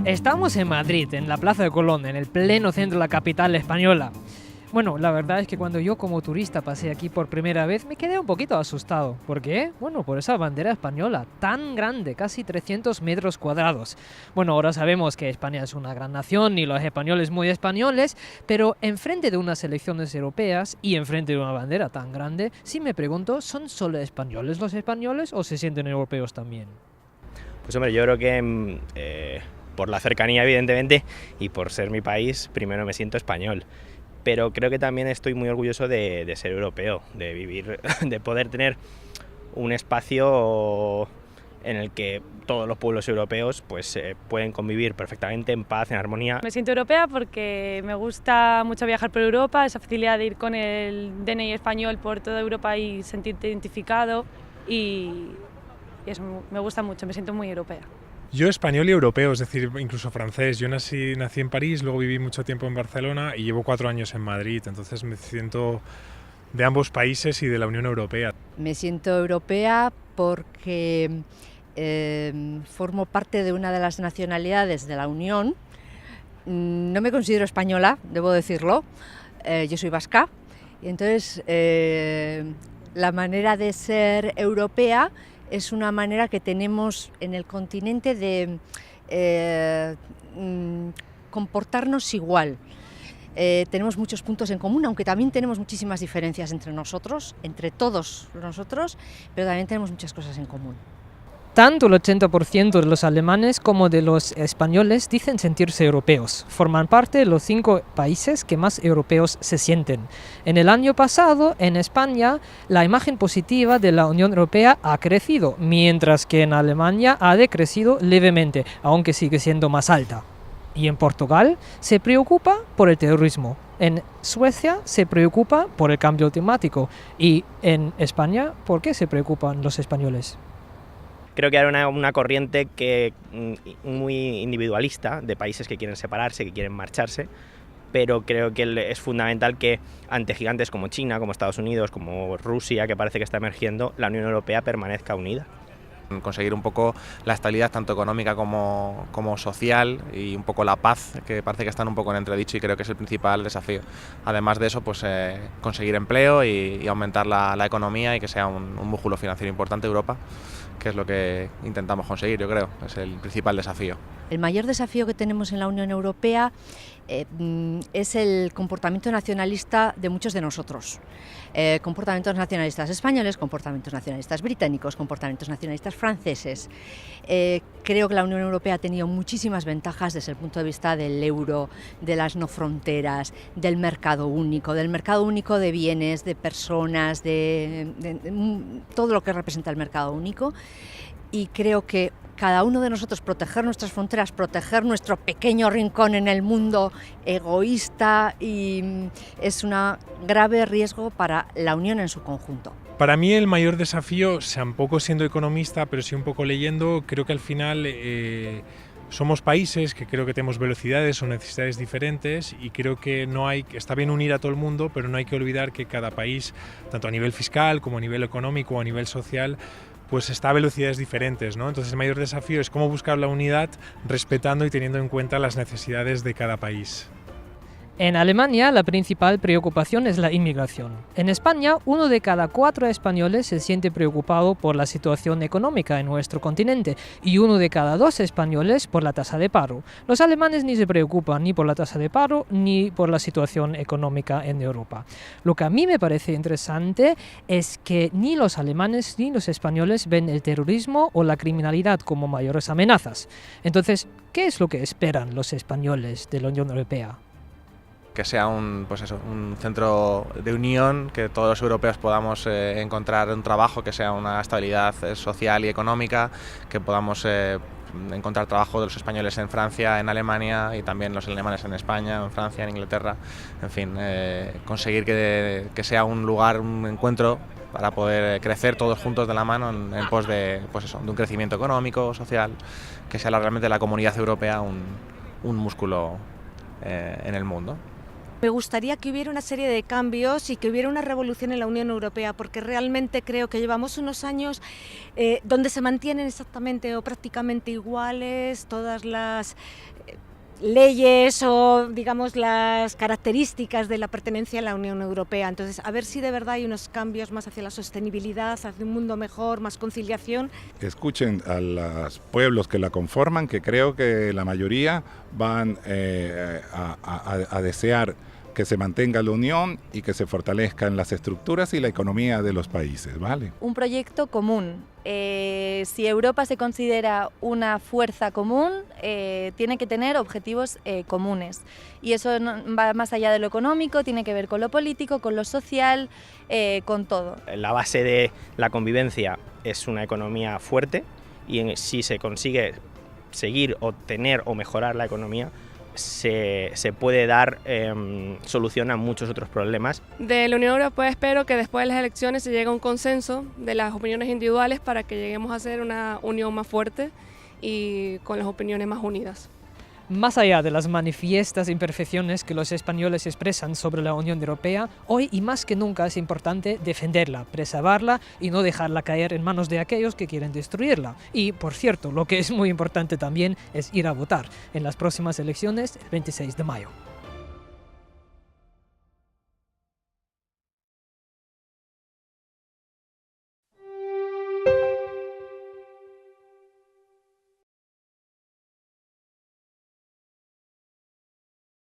Estamos en Madrid, en la Plaza de Colón, en el pleno centro de la capital española. Bueno, la verdad es que cuando yo como turista pasé aquí por primera vez me quedé un poquito asustado. ¿Por qué? Bueno, por esa bandera española tan grande, casi 300 metros cuadrados. Bueno, ahora sabemos que España es una gran nación y los españoles muy españoles, pero enfrente de unas elecciones europeas y enfrente de una bandera tan grande, sí me pregunto, ¿son solo españoles los españoles o se sienten europeos también? Pues hombre, yo creo que por la cercanía evidentemente y por ser mi país, primero me siento español. Pero creo que también estoy muy orgulloso de ser europeo, de vivir, de poder tener un espacio en el que todos los pueblos europeos pues pueden convivir perfectamente en paz, en armonía. Me siento europea porque me gusta mucho viajar por Europa, esa facilidad de ir con el DNI español por toda Europa y sentirte identificado y eso me gusta mucho, me siento muy europea. Yo español y europeo, es decir, incluso francés. Yo nací en París, luego viví mucho tiempo en Barcelona y llevo 4 años en Madrid, entonces me siento de ambos países y de la Unión Europea. Me siento europea porque formo parte de una de las nacionalidades de la Unión. No me considero española, debo decirlo, yo soy vasca, y entonces la manera de ser europea es una manera que tenemos en el continente de comportarnos igual. Tenemos muchos puntos en común, aunque también tenemos muchísimas diferencias entre nosotros, entre todos nosotros, pero también tenemos muchas cosas en común. Tanto el 80% de los alemanes como de los españoles dicen sentirse europeos. Forman parte de los 5 países que más europeos se sienten. En el año pasado, en España, la imagen positiva de la Unión Europea ha crecido, mientras que en Alemania ha decrecido levemente, aunque sigue siendo más alta. Y en Portugal se preocupa por el terrorismo. En Suecia se preocupa por el cambio climático. Y en España, ¿por qué se preocupan los españoles? Creo que hay una corriente muy individualista de países que quieren separarse, que quieren marcharse, pero creo que es fundamental que ante gigantes como China, como Estados Unidos, como Rusia, que parece que está emergiendo, la Unión Europea permanezca unida. Conseguir un poco la estabilidad tanto económica como social y un poco la paz, que parece que están un poco en entredicho y creo que es el principal desafío. Además de eso, pues conseguir empleo y aumentar la economía y que sea un músculo financiero importante de Europa, que es lo que intentamos conseguir, yo creo, es el principal desafío. El mayor desafío que tenemos en la Unión Europea es el comportamiento nacionalista de muchos de nosotros. Comportamientos nacionalistas españoles, comportamientos nacionalistas británicos, comportamientos nacionalistas franceses. Creo que la Unión Europea ha tenido muchísimas ventajas desde el punto de vista del euro, de las no fronteras, del mercado único de bienes, de personas, de todo lo que representa el mercado único. Y creo que cada uno de nosotros proteger nuestras fronteras, proteger nuestro pequeño rincón en el mundo egoísta y es un grave riesgo para la Unión en su conjunto. Para mí el mayor desafío, tampoco siendo economista, pero sí un poco leyendo, creo que al final somos países que creo que tenemos velocidades o necesidades diferentes y creo que está bien unir a todo el mundo, pero no hay que olvidar que cada país, tanto a nivel fiscal como a nivel económico o a nivel social, pues está a velocidades diferentes, ¿no? Entonces el mayor desafío es cómo buscar la unidad respetando y teniendo en cuenta las necesidades de cada país. En Alemania, la principal preocupación es la inmigración. En España, 1 de cada 4 españoles se siente preocupado por la situación económica en nuestro continente y 1 de cada 2 españoles por la tasa de paro. Los alemanes ni se preocupan ni por la tasa de paro ni por la situación económica en Europa. Lo que a mí me parece interesante es que ni los alemanes ni los españoles ven el terrorismo o la criminalidad como mayores amenazas. Entonces, ¿qué es lo que esperan los españoles de la Unión Europea? Que sea un centro de unión, que todos los europeos podamos encontrar un trabajo, que sea una estabilidad social y económica, que podamos encontrar trabajo de los españoles en Francia, en Alemania y también los alemanes en España, en Francia, en Inglaterra, en fin, conseguir que sea un lugar, un encuentro para poder crecer todos juntos de la mano en pos de un crecimiento económico, social, que sea realmente la comunidad europea un músculo en el mundo. Me gustaría que hubiera una serie de cambios y que hubiera una revolución en la Unión Europea, porque realmente creo que llevamos unos años donde se mantienen exactamente o prácticamente iguales todas las leyes o, digamos, las características de la pertenencia a la Unión Europea. Entonces, a ver si de verdad hay unos cambios más hacia la sostenibilidad, hacia un mundo mejor, más conciliación. Escuchen a los pueblos que la conforman, que creo que la mayoría van a desear que se mantenga la unión y que se fortalezcan las estructuras y la economía de los países, ¿vale? Un proyecto común. Si Europa se considera una fuerza común, tiene que tener objetivos comunes. Y eso va más allá de lo económico, tiene que ver con lo político, con lo social, con todo. La base de la convivencia es una economía fuerte y si se consigue seguir o tener o mejorar la economía, se puede dar solución a muchos otros problemas. De la Unión Europea espero que después de las elecciones se llegue a un consenso de las opiniones individuales para que lleguemos a ser una unión más fuerte y con las opiniones más unidas. Más allá de las manifiestas imperfecciones que los españoles expresan sobre la Unión Europea, hoy y más que nunca es importante defenderla, preservarla y no dejarla caer en manos de aquellos que quieren destruirla. Y, por cierto, lo que es muy importante también es ir a votar en las próximas elecciones el 26 de mayo.